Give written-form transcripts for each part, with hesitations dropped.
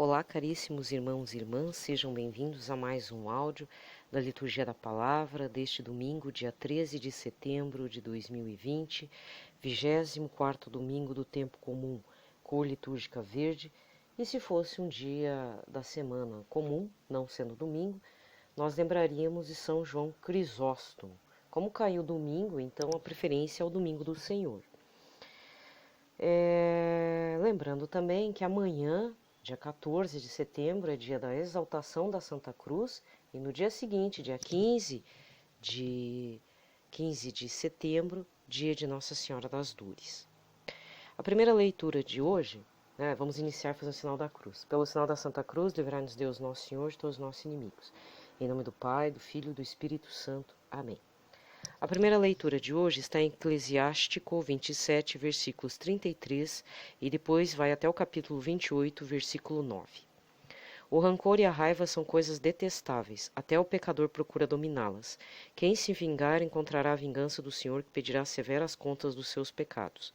Olá, caríssimos irmãos e irmãs, sejam bem-vindos a mais um áudio da Liturgia da Palavra deste domingo, dia 13 de setembro de 2020, 24º domingo do tempo comum, cor litúrgica verde. E se fosse um dia da semana comum, não sendo domingo, nós lembraríamos de São João Crisóstomo. Como caiu domingo, então a preferência é o domingo do Senhor. Lembrando também que amanhã, dia 14 de setembro, é dia da exaltação da Santa Cruz, e no dia seguinte, dia 15 de setembro, dia de Nossa Senhora das Dores. A primeira leitura de hoje, vamos iniciar fazendo o sinal da cruz. Pelo sinal da Santa Cruz, livrai-nos Deus Nosso Senhor de todos os nossos inimigos. Em nome do Pai, do Filho e do Espírito Santo. Amém. A primeira leitura de hoje está em Eclesiástico 27, versículos 33, e depois vai até o capítulo 28, versículo 9. O rancor e a raiva são coisas detestáveis, até o pecador procura dominá-las. Quem se vingar encontrará a vingança do Senhor, que pedirá severas contas dos seus pecados.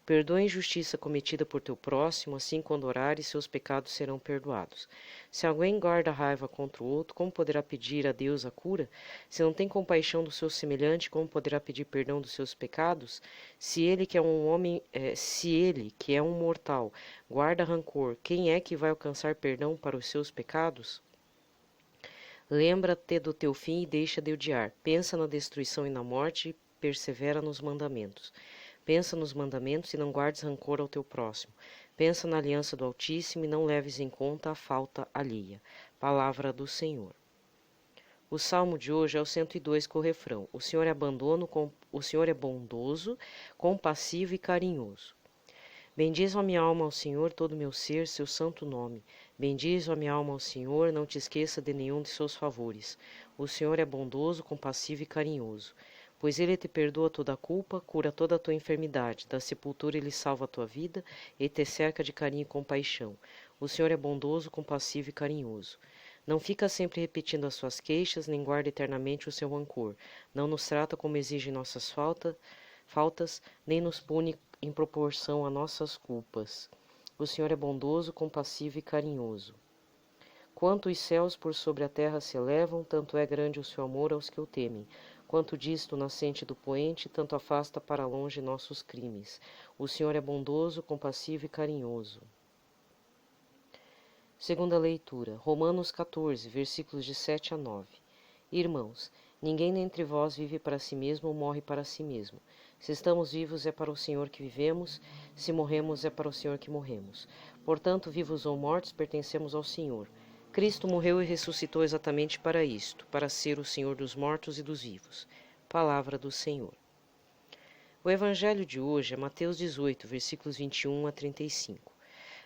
Perdoa a injustiça cometida por teu próximo, assim quando orares, seus pecados serão perdoados. Se alguém guarda raiva contra o outro, como poderá pedir a Deus a cura? Se não tem compaixão do seu semelhante, como poderá pedir perdão dos seus pecados? Se ele, que é um mortal, guarda rancor, quem é que vai alcançar perdão para os seus pecados? Lembra-te do teu fim e deixa de odiar. Pensa na destruição e na morte e persevera nos mandamentos. Pensa nos mandamentos e não guardes rancor ao teu próximo. Pensa na aliança do Altíssimo e não leves em conta a falta alheia. Palavra do Senhor. O salmo de hoje é o 102 com o refrão: O Senhor é bondoso, compassivo e carinhoso. Bendiz a minha alma ao Senhor, todo o meu ser, seu santo nome. Bendiz a minha alma ao Senhor, não te esqueça de nenhum de seus favores. O Senhor é bondoso, compassivo e carinhoso. Pois ele te perdoa toda a culpa, cura toda a tua enfermidade, da sepultura ele salva a tua vida e te cerca de carinho e compaixão. O Senhor é bondoso, compassivo e carinhoso. Não fica sempre repetindo as suas queixas, nem guarda eternamente o seu rancor. Não nos trata como exigem nossas faltas, nem nos pune em proporção a nossas culpas. O Senhor é bondoso, compassivo e carinhoso. Quanto os céus por sobre a terra se elevam, tanto é grande o seu amor aos que o temem. Quanto disto nascente do poente, tanto afasta para longe nossos crimes. O Senhor é bondoso, compassivo e carinhoso. Segunda leitura, Romanos 14, versículos de 7 a 9. Irmãos, ninguém dentre vós vive para si mesmo ou morre para si mesmo. Se estamos vivos é para o Senhor que vivemos, se morremos é para o Senhor que morremos. Portanto, vivos ou mortos, pertencemos ao Senhor. Cristo morreu e ressuscitou exatamente para isto, para ser o Senhor dos mortos e dos vivos. Palavra do Senhor. O evangelho de hoje é Mateus 18, versículos 21 a 35.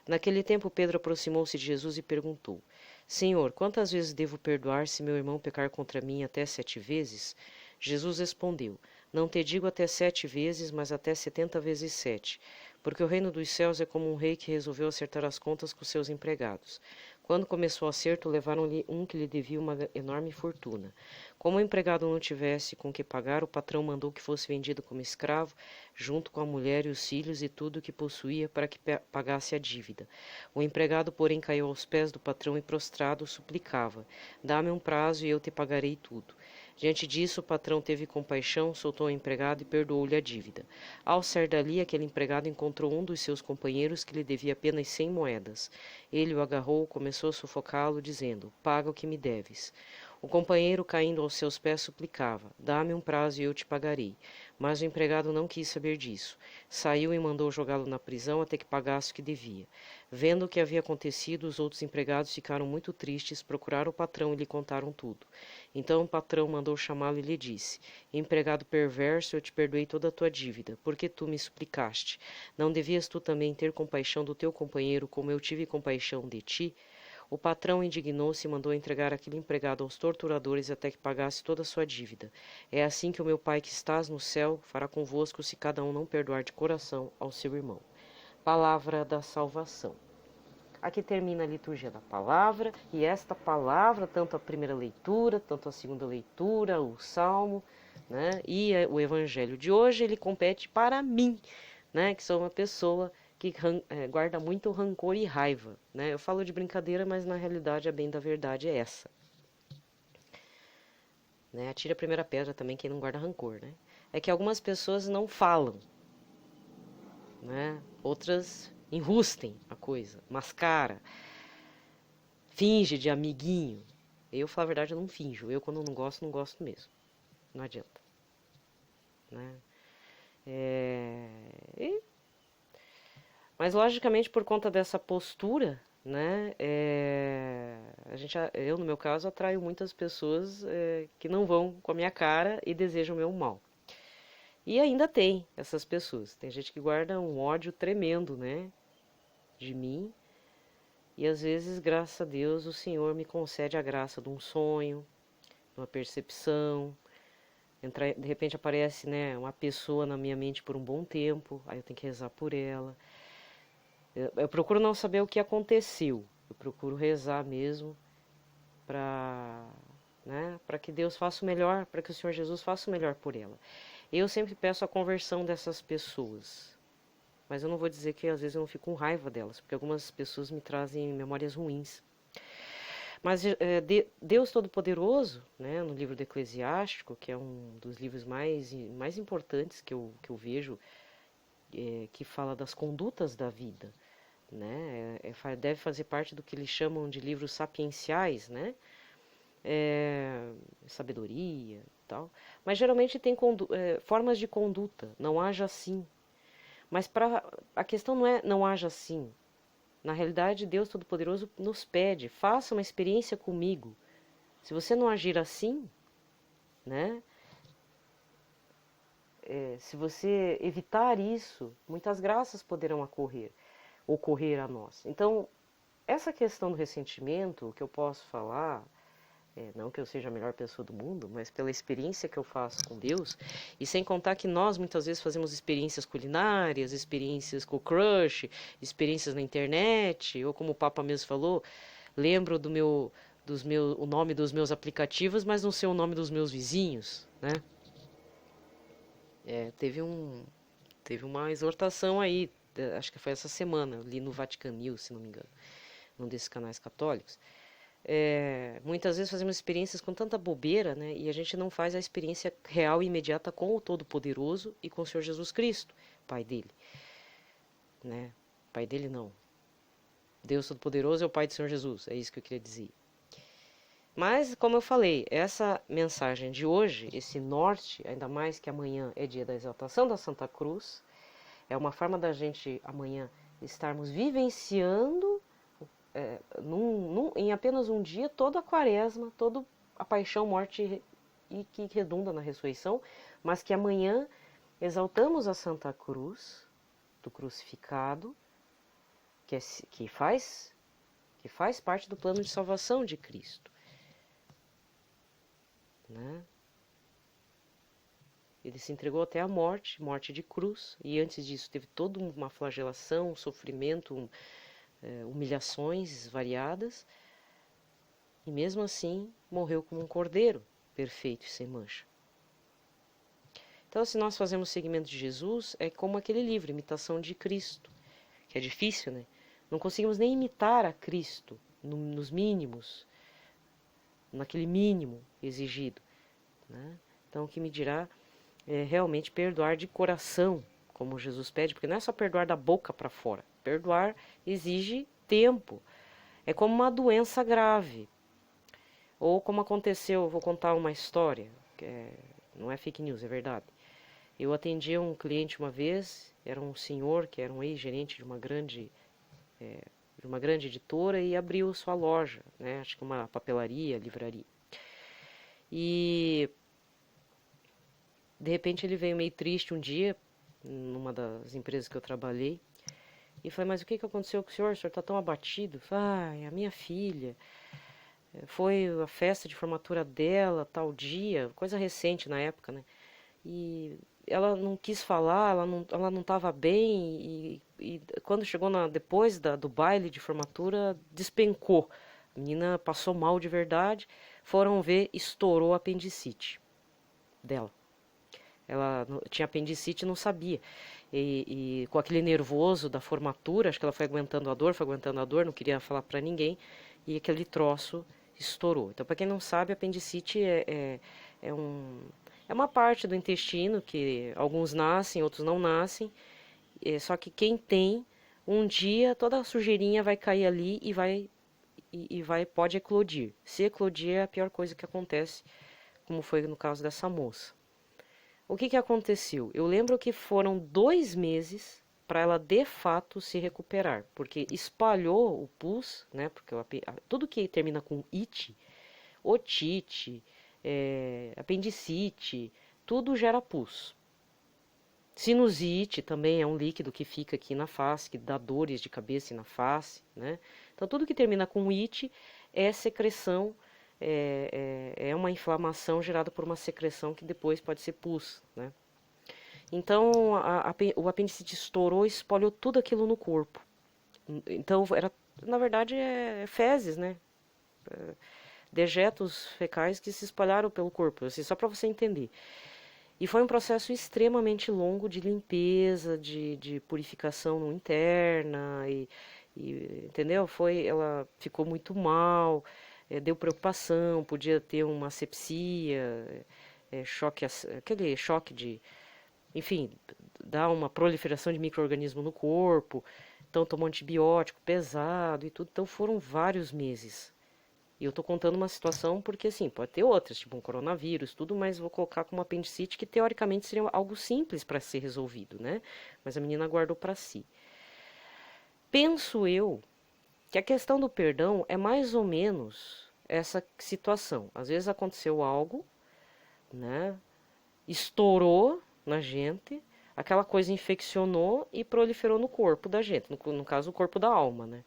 Naquele tempo Pedro aproximou-se de Jesus e perguntou: Senhor, quantas vezes devo perdoar se meu irmão pecar contra mim até 7 vezes? Jesus respondeu: Não te digo até 7 vezes, mas até 70 vezes 7. Porque o reino dos céus é como um rei que resolveu acertar as contas com seus empregados. Quando começou o acerto, levaram-lhe um que lhe devia uma enorme fortuna. Como o empregado não tivesse com que pagar, o patrão mandou que fosse vendido como escravo, junto com a mulher e os filhos e tudo o que possuía, para que pagasse a dívida. O empregado, porém, caiu aos pés do patrão e, prostrado, suplicava: Dá-me um prazo e eu te pagarei tudo. Diante disso, o patrão teve compaixão, soltou o empregado e perdoou-lhe a dívida. Ao sair dali, aquele empregado encontrou um dos seus companheiros que lhe devia apenas 100 moedas. Ele o agarrou, começou a sufocá-lo, dizendo: Paga o que me deves. O companheiro, caindo aos seus pés, suplicava: Dá-me um prazo e eu te pagarei. Mas o empregado não quis saber disso. Saiu e mandou jogá-lo na prisão até que pagasse o que devia. Vendo o que havia acontecido, os outros empregados ficaram muito tristes, procuraram o patrão e lhe contaram tudo. Então o patrão mandou chamá-lo e lhe disse: Empregado perverso, eu te perdoei toda a tua dívida, porque tu me suplicaste. Não devias tu também ter compaixão do teu companheiro, como eu tive compaixão de ti? O patrão indignou-se e mandou entregar aquele empregado aos torturadores até que pagasse toda a sua dívida. É assim que o meu Pai que estás no céu fará convosco se cada um não perdoar de coração ao seu irmão. Palavra da salvação. Aqui termina a liturgia da palavra, e esta palavra, tanto a primeira leitura, tanto a segunda leitura, o salmo, e o evangelho de hoje, ele compete para mim, que sou uma pessoa que guarda muito rancor e raiva, né? Eu falo de brincadeira, mas na realidade a bem da verdade é essa. Né? Atire a primeira pedra também quem não guarda rancor, né? É que algumas pessoas não falam, né? Outras enrustem a coisa, mascara, finge de amiguinho. Eu, falar a verdade, eu não finjo. Eu, quando não gosto mesmo. Não adianta. Né? Mas, logicamente, por conta dessa postura, né, eu, no meu caso, atraio muitas pessoas que não vão com a minha cara e desejam o meu mal. E ainda tem essas pessoas. Tem gente que guarda um ódio tremendo, né, de mim. E às vezes, graças a Deus, o Senhor me concede a graça de um sonho, de uma percepção. De repente aparece, né, uma pessoa na minha mente por um bom tempo, aí eu tenho que rezar por ela. Eu procuro não saber o que aconteceu, eu procuro rezar mesmo para, né, para que Deus faça o melhor, para que o Senhor Jesus faça o melhor por ela. Eu sempre peço a conversão dessas pessoas, mas eu não vou dizer que às vezes eu não fico com raiva delas, porque algumas pessoas me trazem memórias ruins. Mas Deus Todo-Poderoso, né, no livro do Eclesiástico, que é um dos livros mais importantes que eu vejo, que fala das condutas da vida, né, deve fazer parte do que eles chamam de livros sapienciais, né, sabedoria e tal, mas geralmente tem formas de conduta, não haja assim. Mas a questão não é não haja assim. Na realidade, Deus Todo-Poderoso nos pede, faça uma experiência comigo. Se você não agir assim, né? Se você evitar isso, muitas graças poderão ocorrer a nós. Então, essa questão do ressentimento, o que eu posso falar, não que eu seja a melhor pessoa do mundo, mas pela experiência que eu faço com Deus, e sem contar que nós muitas vezes fazemos experiências culinárias, experiências com o crush, experiências na internet, ou como o Papa mesmo falou, lembro o nome dos meus aplicativos, mas não sei o nome dos meus vizinhos, né? Teve uma exortação aí, acho que foi essa semana, li no Vatican News, se não me engano, num desses canais católicos. Muitas vezes fazemos experiências com tanta bobeira, né? E a gente não faz a experiência real e imediata com o Todo-Poderoso e com o Senhor Jesus Cristo, Pai dele. Né? Pai dele não. Deus Todo-Poderoso é o Pai do Senhor Jesus, é isso que eu queria dizer. Mas, como eu falei, essa mensagem de hoje, esse norte, ainda mais que amanhã é dia da exaltação da Santa Cruz, é uma forma da gente amanhã estarmos vivenciando em apenas um dia toda a quaresma, toda a paixão, morte e que redunda na ressurreição, mas que amanhã exaltamos a Santa Cruz do crucificado, que faz parte do plano de salvação de Cristo. Né? Ele se entregou até a morte de cruz, e antes disso teve toda uma flagelação, um sofrimento, humilhações variadas, e mesmo assim morreu como um cordeiro, perfeito e sem mancha. Então, se nós fazemos seguimento de Jesus, é como aquele livro, Imitação de Cristo, que é difícil, né? Não conseguimos nem imitar a Cristo nos mínimos, naquele mínimo exigido. Né? Então, o que me dirá é realmente perdoar de coração, como Jesus pede, porque não é só perdoar da boca para fora. Perdoar exige tempo. É como uma doença grave. Ou como aconteceu, vou contar uma história, não é fake news, é verdade. Eu atendi um cliente uma vez, era um senhor que era um ex-gerente de uma grande editora e abriu sua loja, né? Acho que uma papelaria, livraria. E de repente ele veio meio triste um dia, numa das empresas que eu trabalhei, e falei, mas o que aconteceu com o senhor? O senhor está tão abatido? Falei, a minha filha, foi a festa de formatura dela, tal dia, coisa recente na época, né? E ela não quis falar, ela não estava bem, e quando chegou depois do baile de formatura, despencou. A menina passou mal de verdade, foram ver, estourou a apendicite dela. Ela tinha apendicite e não sabia. e com aquele nervoso da formatura, acho que ela foi aguentando a dor, não queria falar para ninguém, e aquele troço estourou. Então, para quem não sabe, apendicite é uma parte do intestino que alguns nascem, outros não nascem, só que quem tem, um dia toda a sujeirinha vai cair ali pode eclodir. Se eclodir é a pior coisa que acontece, como foi no caso dessa moça. O que aconteceu? Eu lembro que foram 2 meses para ela de fato se recuperar, porque espalhou o pus, né? Porque tudo que termina com ite, otite, apendicite, tudo gera pus. Sinusite também é um líquido que fica aqui na face, que dá dores de cabeça e na face, né? Então tudo que termina com ite é secreção, é uma inflamação gerada por uma secreção que depois pode ser pus, né? Então o apendicite estourou e espalhou tudo aquilo no corpo. Então na verdade fezes, né? Dejetos fecais que se espalharam pelo corpo, assim, só para você entender. E foi um processo extremamente longo de limpeza, de purificação interna, entendeu? Ela ficou muito mal, deu preocupação, podia ter uma asepsia, aquele choque enfim, dá uma proliferação de micro-organismo no corpo, então tomou antibiótico pesado e tudo, então foram vários meses. E eu tô contando uma situação porque, assim, pode ter outras, tipo um coronavírus, tudo, mas vou colocar como apendicite, que teoricamente seria algo simples para ser resolvido, né? Mas a menina guardou para si. Penso eu que a questão do perdão é mais ou menos essa situação. Às vezes aconteceu algo, né? Estourou na gente, aquela coisa infeccionou e proliferou no corpo da gente, no caso, o corpo da alma, né?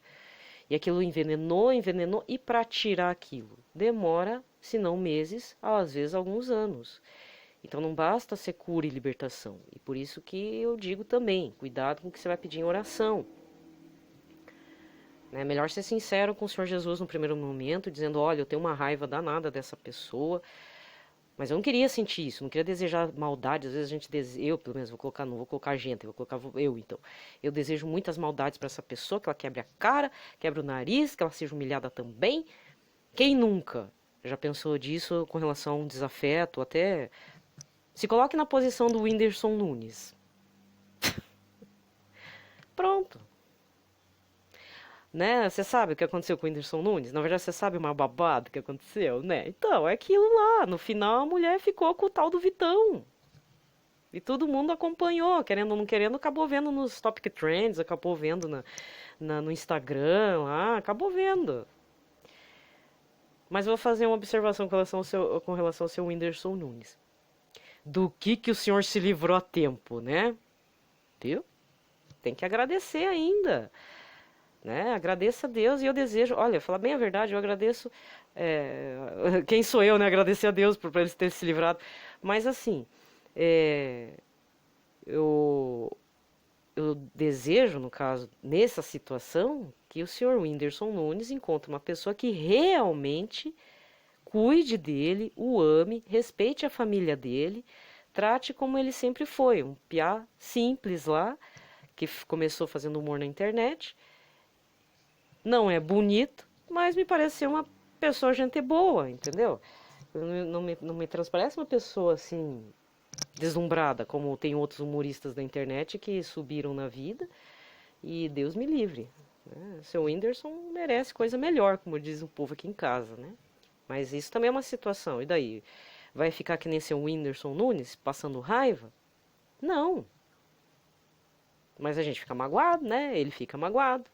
E aquilo envenenou, e para tirar aquilo demora, se não meses, às vezes alguns anos. Então não basta ser cura e libertação. E por isso que eu digo também, cuidado com o que você vai pedir em oração. É melhor ser sincero com o Senhor Jesus no primeiro momento, dizendo, olha, eu tenho uma raiva danada dessa pessoa, mas eu não queria sentir isso, não queria desejar maldade. Às vezes a gente eu pelo menos não vou colocar gente, vou colocar eu então. Eu desejo muitas maldades para essa pessoa, que ela quebre a cara, quebre o nariz, que ela seja humilhada também. Quem nunca já pensou disso com relação a um desafeto, até se coloque na posição do Whindersson Nunes. Pronto. Né? Você sabe o que aconteceu com o Whindersson Nunes? Na verdade, você sabe o mais babado que aconteceu, né? Então, é aquilo lá. No final, a mulher ficou com o tal do Vitão. E todo mundo acompanhou, querendo ou não querendo, acabou vendo nos Topic Trends, acabou vendo no Instagram lá, acabou vendo. Mas vou fazer uma observação com relação ao seu Whindersson Nunes. Do que o senhor se livrou a tempo, né? Viu? Tem que agradecer ainda. Né? Agradeça a Deus e eu desejo, olha, falar bem a verdade, eu agradeço, quem sou eu, né? Agradecer a Deus por eles terem se livrado, mas assim, eu desejo, no caso, nessa situação, que o senhor Whindersson Nunes encontre uma pessoa que realmente cuide dele, o ame, respeite a família dele, trate como ele sempre foi, um piá simples lá, que começou fazendo humor na internet. Não é bonito, mas me parece ser uma pessoa gente boa, entendeu? Não me transparece uma pessoa assim deslumbrada, como tem outros humoristas da internet que subiram na vida e Deus me livre. Né? Seu Whindersson merece coisa melhor, como diz o povo aqui em casa, né? Mas isso também é uma situação. E daí? Vai ficar que nem seu Whindersson Nunes, passando raiva? Não. Mas a gente fica magoado, né? Ele fica magoado.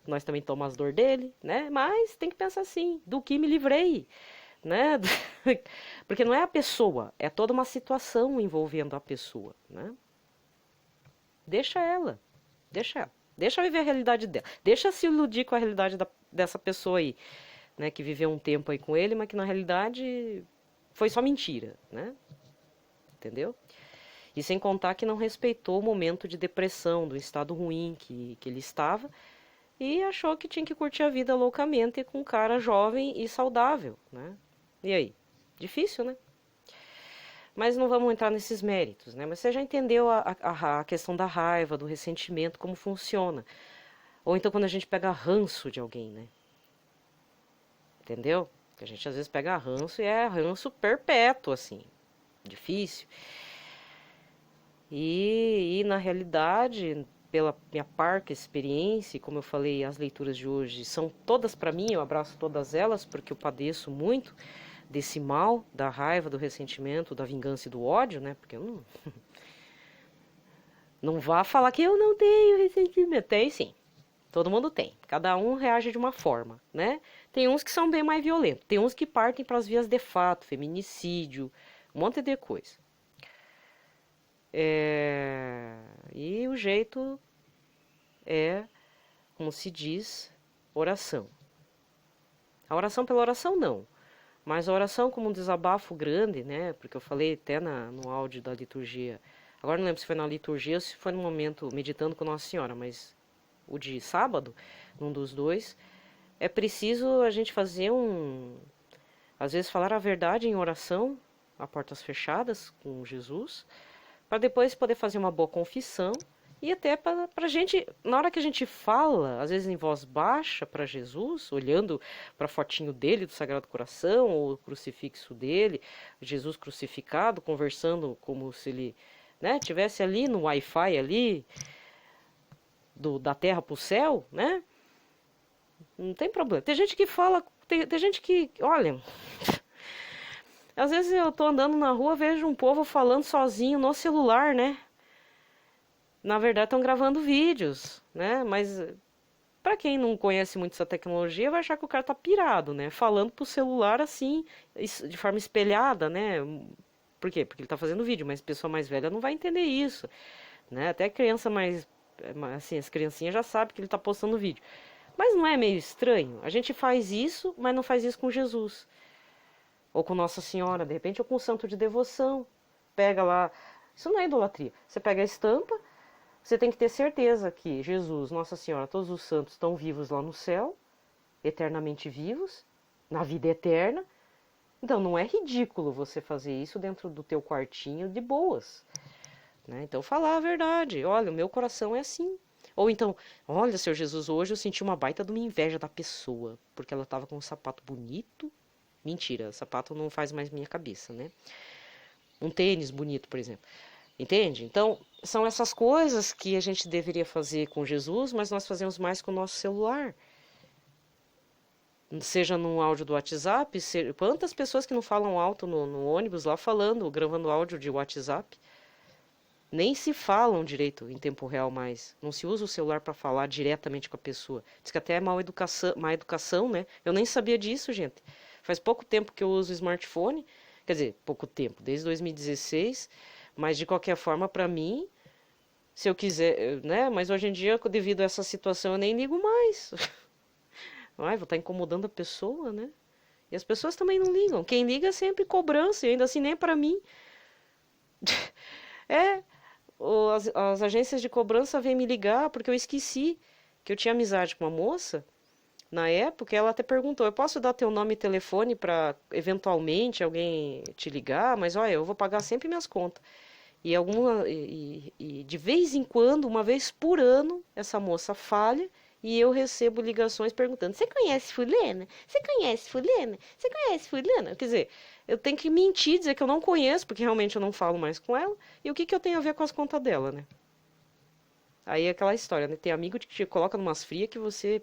Nós também tomamos as dor dele, né? Mas tem que pensar assim, do que me livrei, né? Porque não é a pessoa, é toda uma situação envolvendo a pessoa, né? Deixa ela. Deixa viver a realidade dela. Deixa se iludir com a realidade dessa pessoa aí, né? Que viveu um tempo aí com ele, mas que na realidade foi só mentira, né? Entendeu? E sem contar que não respeitou o momento de depressão, do estado ruim que ele estava, e achou que tinha que curtir a vida loucamente com um cara jovem e saudável, né? E aí? Difícil, né? Mas não vamos entrar nesses méritos, né? Mas você já entendeu a questão da raiva, do ressentimento, como funciona. Ou então quando a gente pega ranço de alguém, né? Entendeu? Que a gente às vezes pega ranço e é ranço perpétuo, assim. Difícil. E na realidade, pela minha parca experiência, como eu falei, as leituras de hoje são todas para mim, eu abraço todas elas, porque eu padeço muito desse mal, da raiva, do ressentimento, da vingança e do ódio, né? Porque eu não vá falar que eu não tenho ressentimento. Tem sim, todo mundo tem. Cada um reage de uma forma, né? Tem uns que são bem mais violentos, tem uns que partem para as vias de fato, feminicídio, um monte de coisa. E o jeito é, como se diz, oração. A oração pela oração não, mas a oração como um desabafo grande, né? Porque eu falei até no áudio da liturgia. Agora não lembro se foi na liturgia ou se foi no momento meditando com Nossa Senhora, mas o de sábado, num dos dois, é preciso a gente fazer às vezes falar a verdade em oração, a portas fechadas com Jesus, para depois poder fazer uma boa confissão e até para a gente, na hora que a gente fala, às vezes em voz baixa para Jesus, olhando para a fotinho dele do Sagrado Coração ou o crucifixo dele, Jesus crucificado, conversando como se ele, né, tivesse ali no Wi-Fi ali da terra para o céu, né? Não tem problema. Tem gente que fala, tem gente que, olha, às vezes eu tô andando na rua, vejo um povo falando sozinho no celular, né? Na verdade estão gravando vídeos, né? Mas para quem não conhece muito essa tecnologia, vai achar que o cara tá pirado, né? Falando pro celular assim, de forma espelhada, né? Por quê? Porque ele tá fazendo vídeo, mas pessoa mais velha não vai entender isso, né? Até criança mais, assim, as criancinhas já sabem que ele tá postando vídeo. Mas não é meio estranho? A gente faz isso, mas não faz isso com Jesus. Ou com Nossa Senhora, de repente, ou com o santo de devoção. Pega lá. Isso não é idolatria. Você pega a estampa, você tem que ter certeza que Jesus, Nossa Senhora, todos os santos estão vivos lá no céu, eternamente vivos, na vida eterna. Então não é ridículo você fazer isso dentro do teu quartinho de boas. Né? Então falar a verdade. Olha, o meu coração é assim. Ou então, olha, Senhor Jesus, hoje eu senti uma baita de uma inveja da pessoa, porque ela estava com um sapato bonito. Mentira, sapato não faz mais minha cabeça, né? Um tênis bonito, por exemplo. Entende? Então, são essas coisas que a gente deveria fazer com Jesus, mas nós fazemos mais com o nosso celular. Seja num áudio do WhatsApp, quantas pessoas que não falam alto no ônibus lá falando, gravando áudio de WhatsApp? Nem se falam direito em tempo real mais. Não se usa o celular para falar diretamente com a pessoa. Diz que até é má educação, né? Eu nem sabia disso, gente. Faz pouco tempo que eu uso smartphone. Quer dizer, pouco tempo, desde 2016. Mas de qualquer forma, para mim, se eu quiser, né? Mas hoje em dia, devido a essa situação, eu nem ligo mais. Ai, vou estar incomodando a pessoa, né? E as pessoas também não ligam. Quem liga é sempre cobrança, e ainda assim nem é para mim. É, as agências de cobrança vêm me ligar porque eu esqueci que eu tinha amizade com uma moça. Na época, ela até perguntou: eu posso dar teu nome e telefone para eventualmente alguém te ligar? Mas olha, eu vou pagar sempre minhas contas. E de vez em quando, uma vez por ano, essa moça falha e eu recebo ligações perguntando: você conhece fulana? Você conhece fulana? Você conhece fulana? Quer dizer, eu tenho que mentir, dizer que eu não conheço, porque realmente eu não falo mais com ela. E o que eu tenho a ver com as contas dela, né? Aí é aquela história, né? Tem amigo que te coloca numas frias que você.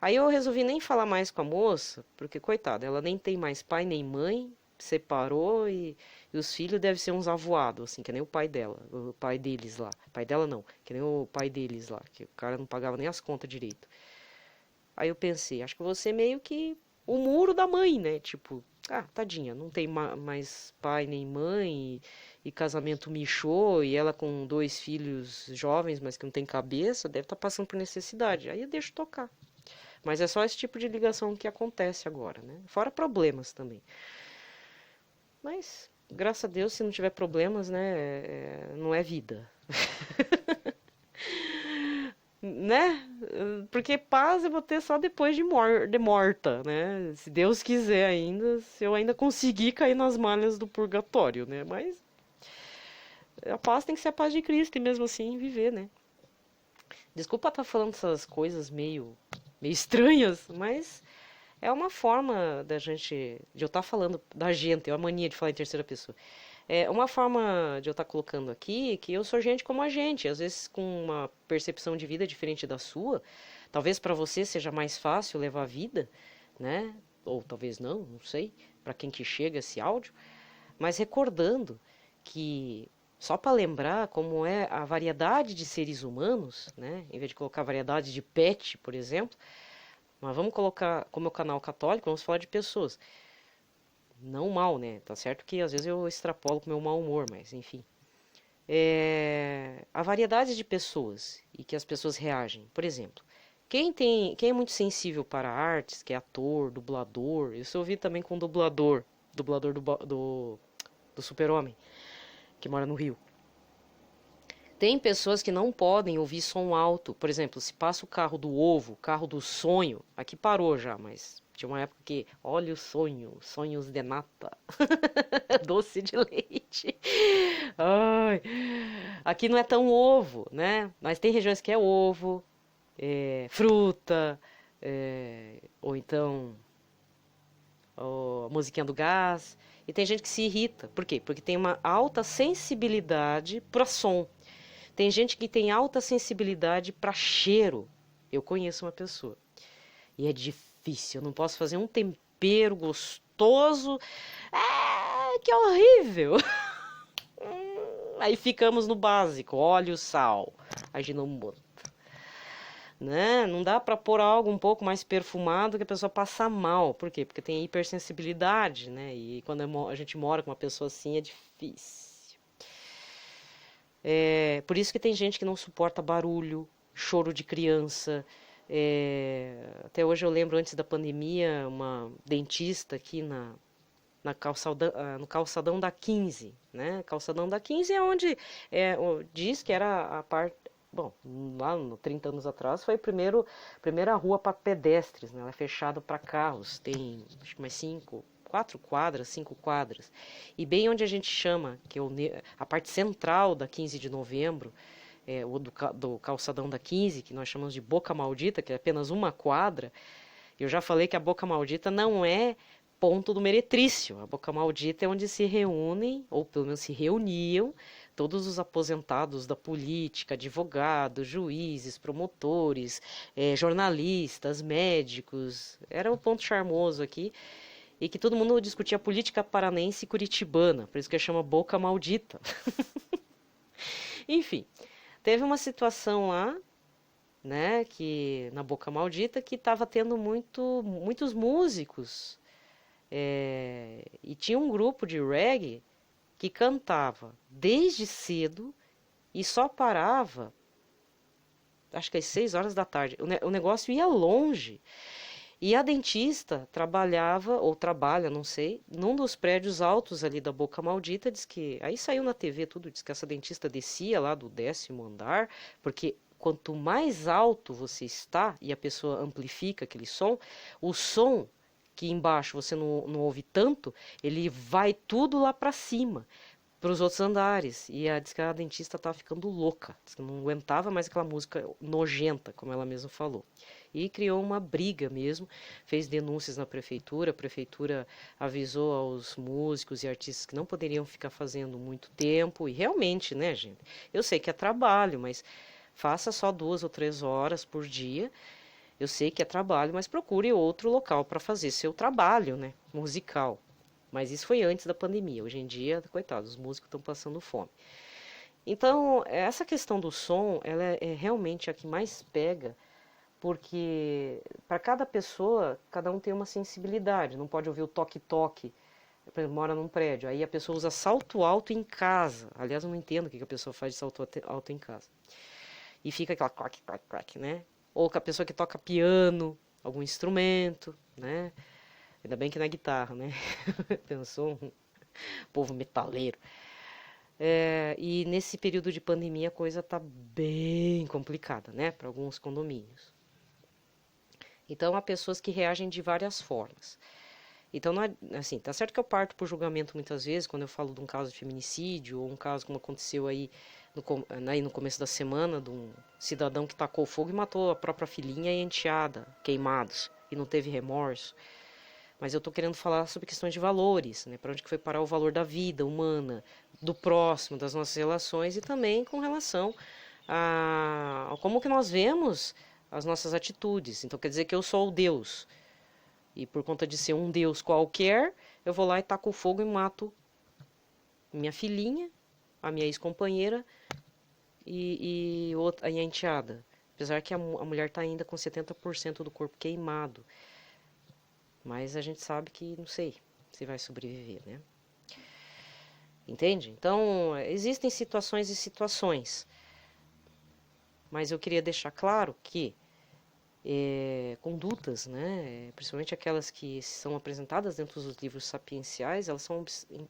Aí eu resolvi nem falar mais com a moça, porque, coitada, ela nem tem mais pai nem mãe, separou e os filhos devem ser uns avoados, assim, que nem o pai dela, o pai deles lá. Pai dela não, que nem o pai deles lá, que o cara não pagava nem as contas direito. Aí eu pensei, acho que você meio que o muro da mãe, né? Tipo, tadinha, não tem mais pai nem mãe, e casamento mixou, e ela com dois filhos jovens, mas que não tem cabeça, deve estar passando por necessidade. Aí eu deixo tocar. Mas é só esse tipo de ligação que acontece agora, né? Fora problemas também. Mas, graças a Deus, se não tiver problemas, né? Não é vida. né? Porque paz eu vou ter só depois de morta, né? Se Deus quiser ainda, se eu ainda conseguir cair nas malhas do purgatório, né? Mas a paz tem que ser a paz de Cristo e mesmo assim viver, né? Desculpa estar falando essas coisas meio estranhas, mas é uma forma da gente, de eu estar falando da gente, é uma mania de falar em terceira pessoa. É uma forma de eu estar colocando aqui que eu sou gente como a gente, às vezes com uma percepção de vida diferente da sua. Talvez para você seja mais fácil levar a vida, né? Ou talvez não sei, para quem que chega esse áudio, mas recordando que só para lembrar como é a variedade de seres humanos, né? Em vez de colocar variedade de pet, por exemplo, mas vamos colocar, como é o canal católico, vamos falar de pessoas. Não mal, né? Tá certo que às vezes eu extrapolo com o meu mau humor, mas enfim. A variedade de pessoas e que as pessoas reagem. Por exemplo, quem é muito sensível para artes, que é ator, dublador, isso eu vi também com dublador do Super-Homem, que mora no Rio. Tem pessoas que não podem ouvir som alto. Por exemplo, se passa o carro do ovo, o carro do sonho, aqui parou já, mas tinha uma época que, olha o sonho, sonhos de nata, doce de leite. Ai, aqui não é tão ovo, né? Mas tem regiões que é ovo, fruta, ou então a musiquinha do gás. E tem gente que se irrita. Por quê? Porque tem uma alta sensibilidade para som. Tem gente que tem alta sensibilidade para cheiro. Eu conheço uma pessoa. E é difícil. Eu não posso fazer um tempero gostoso. Que horrível! Aí ficamos no básico: óleo, sal, aginomoto. Né? Não dá para pôr algo um pouco mais perfumado que a pessoa passa mal. Por quê? Porque tem hipersensibilidade, né? E quando a gente mora com uma pessoa assim é difícil. Por isso que tem gente que não suporta barulho, choro de criança. Até hoje eu lembro, antes da pandemia, uma dentista aqui no calçadão da 15, né? Calçadão da 15 é onde diz que era a parte. Bom, lá no 30 anos atrás foi a primeira rua para pedestres, né? Ela é fechada para carros, tem acho que mais 4 quadras, 5 quadras. E bem onde a gente chama, que é a parte central da 15 de novembro, do calçadão da 15, que nós chamamos de Boca Maldita, que é apenas uma quadra. Eu já falei que a Boca Maldita não é ponto do meretrício. A Boca Maldita é onde se reúnem, ou pelo menos se reuniam, todos os aposentados da política, advogados, juízes, promotores, jornalistas, médicos. Era um ponto charmoso aqui. E que todo mundo discutia política paranense e curitibana, por isso que chama Boca Maldita. Enfim, teve uma situação lá, né, que na Boca Maldita, que estava tendo muitos músicos. E tinha um grupo de reggae que cantava desde cedo e só parava, acho que às 6 horas da tarde. O negócio ia longe. E a dentista trabalhava, ou trabalha, não sei, num dos prédios altos ali da Boca Maldita. Diz que. Aí saiu na TV tudo, diz que essa dentista descia lá do 10º andar, porque quanto mais alto você está e a pessoa amplifica aquele som, o som que embaixo você não ouve tanto, ele vai tudo lá para cima, para os outros andares. E diz que a dentista estava ficando louca, diz que não aguentava mais aquela música nojenta, como ela mesma falou. E criou uma briga mesmo, fez denúncias na prefeitura, a prefeitura avisou aos músicos e artistas que não poderiam ficar fazendo muito tempo, e realmente, né, gente, eu sei que é trabalho, mas faça só 2 ou 3 horas por dia. Eu sei que é trabalho, mas procure outro local para fazer seu trabalho, né, musical. Mas isso foi antes da pandemia. Hoje em dia, coitados, os músicos estão passando fome. Então, essa questão do som, ela é realmente a que mais pega, porque para cada pessoa, cada um tem uma sensibilidade. Não pode ouvir o toque-toque, mora num prédio. Aí a pessoa usa salto alto em casa. Aliás, eu não entendo o que a pessoa faz de salto alto em casa. E fica aquela clac, clac, clac, né? Ou com a pessoa que toca piano, algum instrumento, né? Ainda bem que não é guitarra, né? Pensou um povo metaleiro. E nesse período de pandemia a coisa tá bem complicada, né, para alguns condomínios. Então há pessoas que reagem de várias formas. Então, não é, assim, tá certo que eu parto por julgamento muitas vezes, quando eu falo de um caso de feminicídio, ou um caso como aconteceu aí no começo da semana, de um cidadão que tacou fogo e matou a própria filhinha e a enteada, queimados, e não teve remorso. Mas eu tô querendo falar sobre questões de valores, né? Para onde que foi parar o valor da vida humana, do próximo, das nossas relações, e também com relação a como que nós vemos as nossas atitudes. Então, quer dizer que eu sou o Deus, e por conta de ser um Deus qualquer, eu vou lá e taco fogo e mato minha filhinha, a minha ex-companheira e a enteada. Apesar que a mulher está ainda com 70% do corpo queimado. Mas a gente sabe que, não sei, se vai sobreviver, né? Entende? Então, existem situações e situações. Mas eu queria deixar claro que condutas, né, principalmente aquelas que são apresentadas dentro dos livros sapienciais, elas são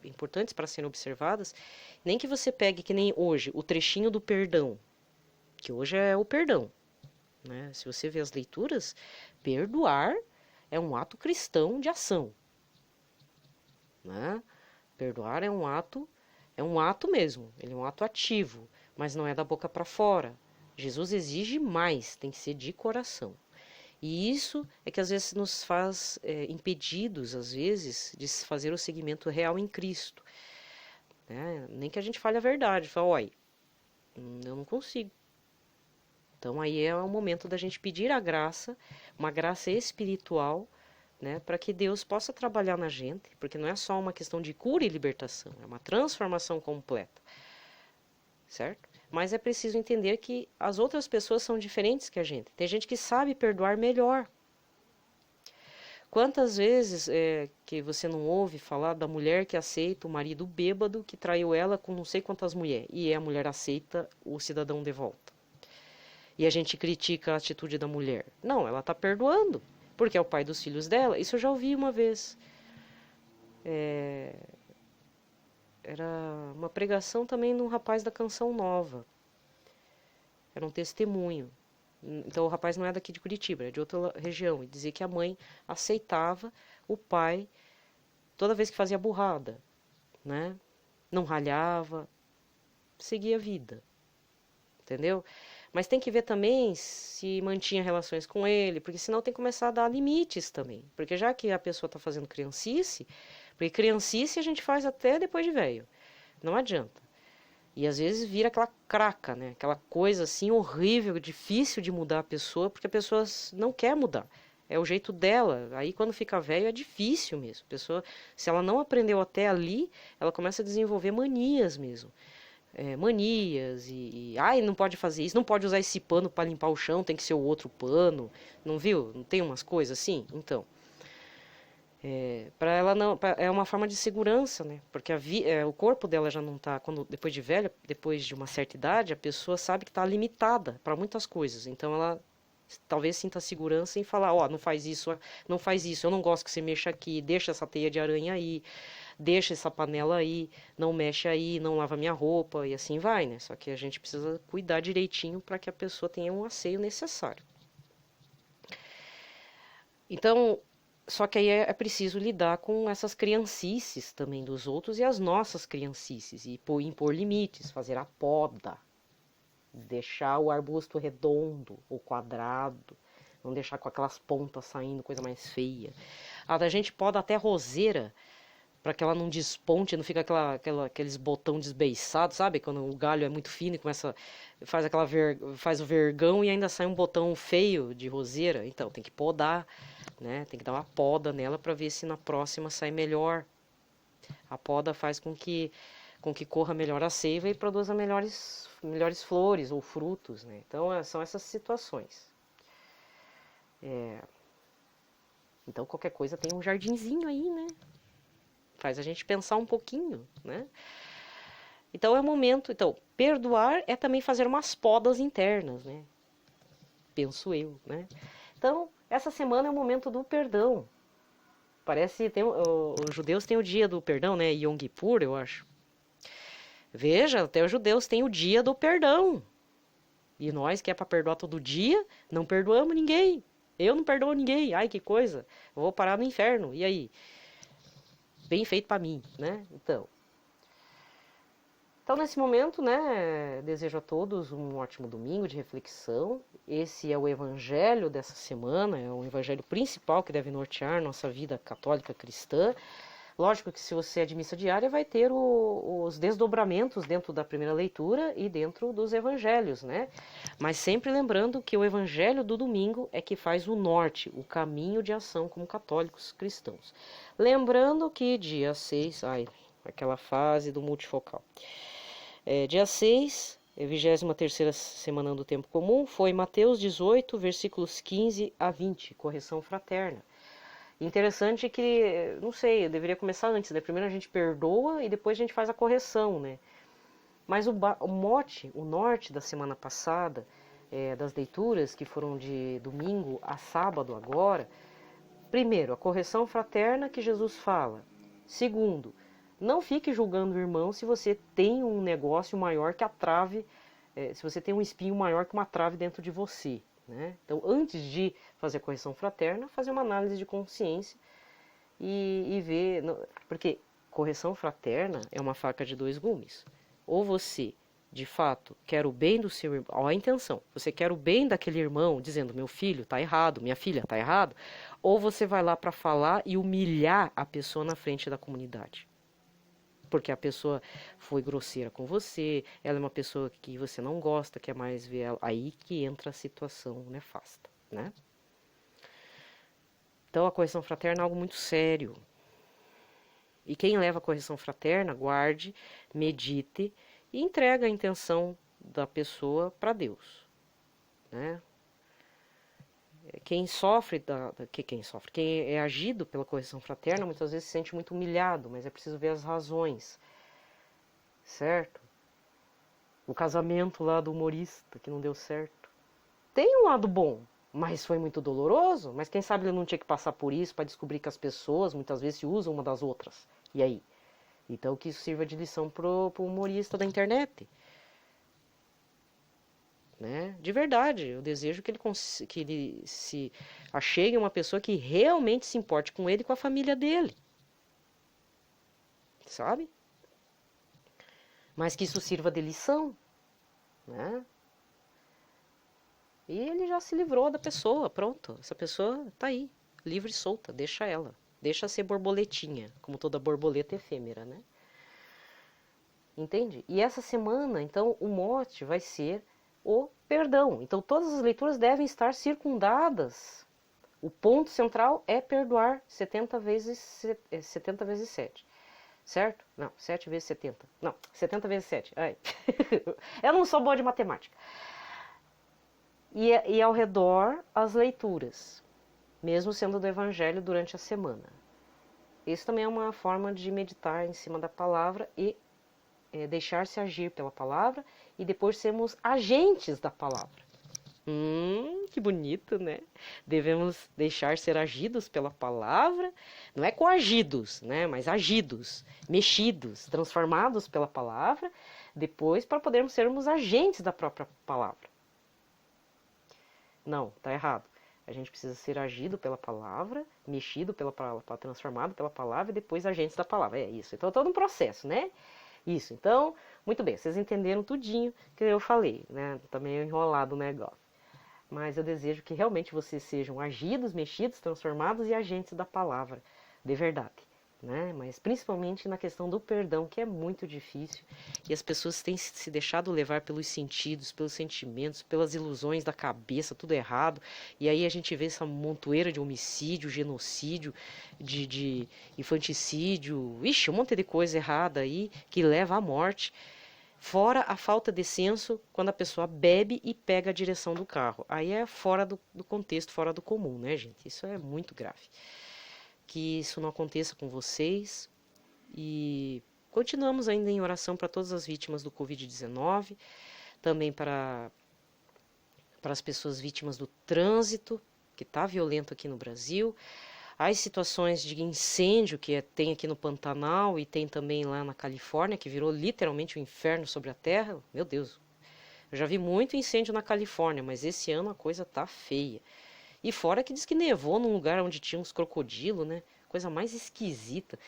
importantes para serem observadas. Nem que você pegue, que nem hoje, o trechinho do perdão, que hoje é o perdão, né? Se você vê as leituras, perdoar é um ato cristão de ação, né? Perdoar é um ato mesmo, ele é um ato ativo, mas não é da boca para fora. Jesus exige mais, tem que ser de coração. E isso é que às vezes nos faz impedidos, às vezes, de fazer o seguimento real em Cristo, né? Nem que a gente fale a verdade, fala, olha, eu não consigo. Então aí é o momento da gente pedir a graça, uma graça espiritual, né, para que Deus possa trabalhar na gente, porque não é só uma questão de cura e libertação, é uma transformação completa, certo? Mas é preciso entender que as outras pessoas são diferentes que a gente. Tem gente que sabe perdoar melhor. Quantas vezes que você não ouve falar da mulher que aceita o marido bêbado que traiu ela com não sei quantas mulheres, e a mulher aceita o cidadão de volta. E a gente critica a atitude da mulher. Não, ela está perdoando, porque é o pai dos filhos dela. Isso eu já ouvi uma vez. Era uma pregação também num rapaz da Canção Nova. Era um testemunho. Então o rapaz não é daqui de Curitiba, é de outra região. E dizia que a mãe aceitava o pai toda vez que fazia burrada, né? Não ralhava, seguia a vida. Entendeu? Mas tem que ver também se mantinha relações com ele, porque senão tem que começar a dar limites também. Porque já que a pessoa está fazendo criancice, porque criancice a gente faz até depois de velho, não adianta. E às vezes vira aquela craca, né? Aquela coisa assim horrível, difícil de mudar a pessoa, porque a pessoa não quer mudar. É o jeito dela. Aí quando fica velho é difícil mesmo. A pessoa, se ela não aprendeu até ali, ela começa a desenvolver manias mesmo. Manias ai, não pode fazer isso, não pode usar esse pano para limpar o chão, tem que ser o outro pano. Não viu? Não tem umas coisas assim? Então, para ela não, é uma forma de segurança, né? Porque o corpo dela já não está, depois de velha, depois de uma certa idade, a pessoa sabe que está limitada para muitas coisas. Então ela talvez sinta segurança em falar, ó, não faz isso, não faz isso, eu não gosto que você mexa aqui, deixa essa teia de aranha aí, deixa essa panela aí, não mexe aí, não lava minha roupa e assim vai, né? Só que a gente precisa cuidar direitinho para que a pessoa tenha um asseio necessário. Então, só que aí é preciso lidar com essas criancices também dos outros e as nossas criancices e impor limites, fazer a poda, deixar o arbusto redondo ou quadrado, não deixar com aquelas pontas saindo, coisa mais feia. A gente poda até roseira, para que ela não desponte, não fica aqueles botão desbeiçado, sabe? Quando o galho é muito fino e faz o vergão e ainda sai um botão feio de roseira. Então, tem que podar, né? Tem que dar uma poda nela para ver se na próxima sai melhor. A poda faz com que corra melhor a seiva e produza melhores flores ou frutos, né? Então, são essas situações. Então, qualquer coisa tem um jardinzinho aí, né? Faz a gente pensar um pouquinho, né? Então é o momento. Então, perdoar é também fazer umas podas internas, né? Penso eu, né? Então, essa semana é o momento do perdão. Parece os judeus têm o dia do perdão, né? Yom Kippur, eu acho. Veja, até os judeus têm o dia do perdão. E nós, que é para perdoar todo dia, não perdoamos ninguém. Eu não perdoo ninguém. Ai, que coisa. Eu vou parar no inferno. E aí? Bem feito para mim, né? Então, nesse momento, né, desejo a todos um ótimo domingo de reflexão. Esse é o evangelho dessa semana, é o evangelho principal que deve nortear nossa vida católica cristã. Lógico que se você é de missa diária, vai ter os desdobramentos dentro da primeira leitura e dentro dos evangelhos, né? Mas sempre lembrando que o evangelho do domingo é que faz o norte, o caminho de ação como católicos cristãos. Lembrando que dia 6, aquela fase do multifocal. Dia 6, 23ª semana do tempo comum, foi Mateus 18, versículos 15 a 20, correção fraterna. Interessante que, não sei, eu deveria começar antes, né? Primeiro a gente perdoa e depois a gente faz a correção, né? Mas o norte da semana passada, das leituras que foram de domingo a sábado agora, primeiro, a correção fraterna que Jesus fala. Segundo, não fique julgando o irmão se você tem um negócio maior que a trave, se você tem um espinho maior que uma trave dentro de você. Né? Então, antes de fazer a correção fraterna, fazer uma análise de consciência e ver... Porque correção fraterna é uma faca de dois gumes. Ou você, de fato, quer o bem do seu irmão, olha a intenção, você quer o bem daquele irmão, dizendo, meu filho está errado, minha filha está errado, ou você vai lá para falar e humilhar a pessoa na frente da comunidade. Porque a pessoa foi grosseira com você, ela é uma pessoa que você não gosta, quer mais ver ela, aí que entra a situação nefasta, né? Então a correção fraterna é algo muito sério. E quem leva a correção fraterna, guarde, medite e entrega a intenção da pessoa para Deus, né? Quem é agido pela correção fraterna, muitas vezes se sente muito humilhado, mas é preciso ver as razões, certo? O casamento lá do humorista que não deu certo. Tem um lado bom, mas foi muito doloroso, mas quem sabe ele não tinha que passar por isso para descobrir que as pessoas muitas vezes se usam uma das outras. E aí? Então que isso sirva de lição pro humorista da internet. Né? De verdade, eu desejo que ele se achegue uma pessoa que realmente se importe com ele e com a família dele. Sabe? Mas que isso sirva de lição. Né? E ele já se livrou da pessoa, pronto. Essa pessoa tá aí, livre e solta, deixa ela. Deixa ser borboletinha, como toda borboleta efêmera, né? Entende? E essa semana, então, o mote vai ser o perdão. Então, todas as leituras devem estar circundadas. O ponto central é perdoar 70 vezes 7. Certo? Não, 7 vezes 70. Não, 70 vezes 7. Ai. Eu não sou boa de matemática. E ao redor, as leituras, mesmo sendo do Evangelho durante a semana. Isso também é uma forma de meditar em cima da palavra e deixar-se agir pela palavra e depois sermos agentes da palavra. Que bonito, né? Devemos deixar ser agidos pela palavra, não é coagidos, né? Mas agidos, mexidos, transformados pela palavra, depois para podermos sermos agentes da própria palavra. Não, tá errado. A gente precisa ser agido pela palavra, mexido pela palavra, transformado pela palavra e depois agentes da palavra. É isso. Então é todo um processo, né? Isso. Então, muito bem. Vocês entenderam tudinho que eu falei, né? Tá meio enrolado o negócio. Mas eu desejo que realmente vocês sejam agidos, mexidos, transformados e agentes da palavra, de verdade. Né? Mas principalmente na questão do perdão, que é muito difícil, e as pessoas têm se deixado levar pelos sentidos, pelos sentimentos, pelas ilusões da cabeça, tudo errado, e aí a gente vê essa montoeira de homicídio, genocídio, de infanticídio, um monte de coisa errada aí, que leva à morte, fora a falta de senso quando a pessoa bebe e pega a direção do carro, aí é fora do contexto, fora do comum, né, gente? Isso é muito grave. Que isso não aconteça com vocês e continuamos ainda em oração para todas as vítimas do Covid-19, também para as pessoas vítimas do trânsito, que está violento aqui no Brasil, As situações de incêndio que tem aqui no Pantanal e tem também lá na Califórnia, que virou literalmente um inferno sobre a terra. Meu Deus, eu já vi muito incêndio na Califórnia, mas esse ano a coisa tá feia. E fora que diz que nevou num lugar onde tinha uns crocodilos, né? Coisa mais esquisita.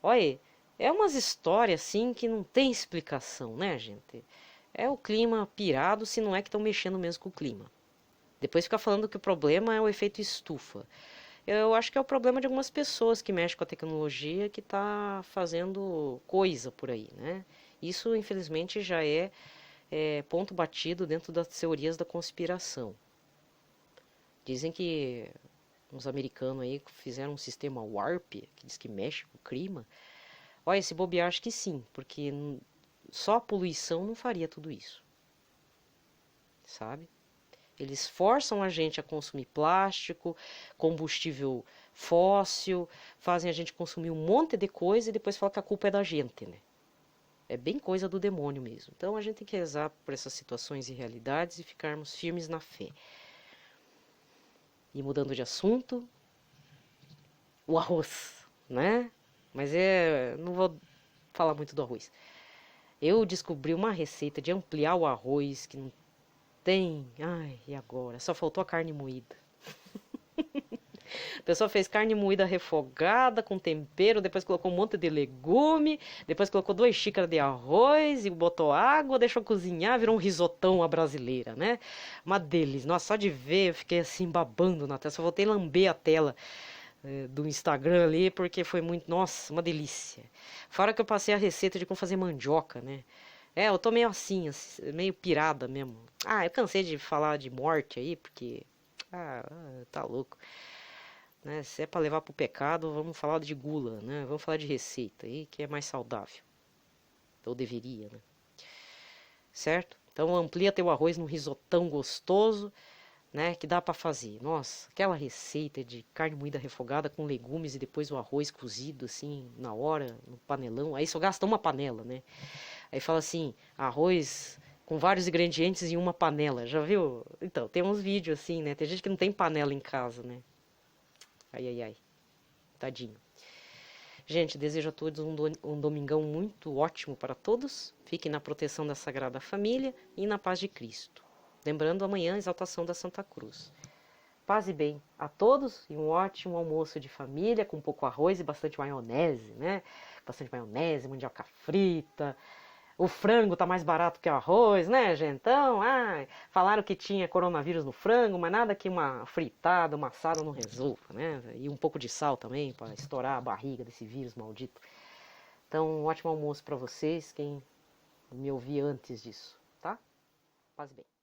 Olha, é umas histórias assim que não tem explicação, né, gente? É o clima pirado, se não é que estão mexendo mesmo com o clima. Depois fica falando que o problema é o efeito estufa. Eu acho que é o problema de algumas pessoas que mexem com a tecnologia que tá fazendo coisa por aí, né? Isso, infelizmente, já é ponto batido dentro das teorias da conspiração. Dizem que uns americanos aí fizeram um sistema Warp, que diz que mexe com o clima. Olha, esse bobear acho que sim, porque só a poluição não faria tudo isso, sabe? Eles forçam a gente a consumir plástico, combustível fóssil, fazem a gente consumir um monte de coisa e depois falam que a culpa é da gente, né? É bem coisa do demônio mesmo. Então a gente tem que rezar por essas situações e realidades e ficarmos firmes na fé. E mudando de assunto, o arroz, né? Mas não vou falar muito do arroz. Eu descobri uma receita de ampliar o arroz que não tem. Ai, e agora? Só faltou a carne moída. A pessoa fez carne moída refogada com tempero, depois colocou um monte de legume, depois colocou 2 xícaras de arroz e botou água, deixou cozinhar, virou um risotão à brasileira, né? Uma delícia. Nossa, só de ver eu fiquei assim babando na tela. Só voltei a lamber a tela do Instagram ali, porque foi muito, nossa, uma delícia. Fora que eu passei a receita de como fazer mandioca, né? Eu tô meio assim, meio pirada mesmo. Eu cansei de falar de morte aí, porque, tá louco. Né? Se é pra levar pro pecado, vamos falar de gula, né? Vamos falar de receita aí, que é mais saudável. Ou deveria, né? Certo? Então amplia teu arroz num risotão gostoso, né, que dá para fazer. Nossa, aquela receita de carne moída refogada com legumes e depois o arroz cozido assim na hora, no panelão. Aí só gasta uma panela, né? Aí fala assim, arroz com vários ingredientes em uma panela. Já viu? Então, tem uns vídeos assim, né? Tem gente que não tem panela em casa, né? Ai, ai, ai. Tadinho. Gente, desejo a todos um domingão muito ótimo para todos. Fiquem na proteção da Sagrada Família e na paz de Cristo. Lembrando amanhã a exaltação da Santa Cruz. Paz e bem a todos e um ótimo almoço de família com um pouco arroz e bastante maionese, né? Bastante maionese, mandioca frita. O frango tá mais barato que o arroz, né, gente? Então, falaram que tinha coronavírus no frango, mas nada que uma fritada, uma assada não resolva, né? E um pouco de sal também para estourar a barriga desse vírus maldito. Então, um ótimo almoço para vocês, quem me ouvir antes disso, tá? Paz e bem.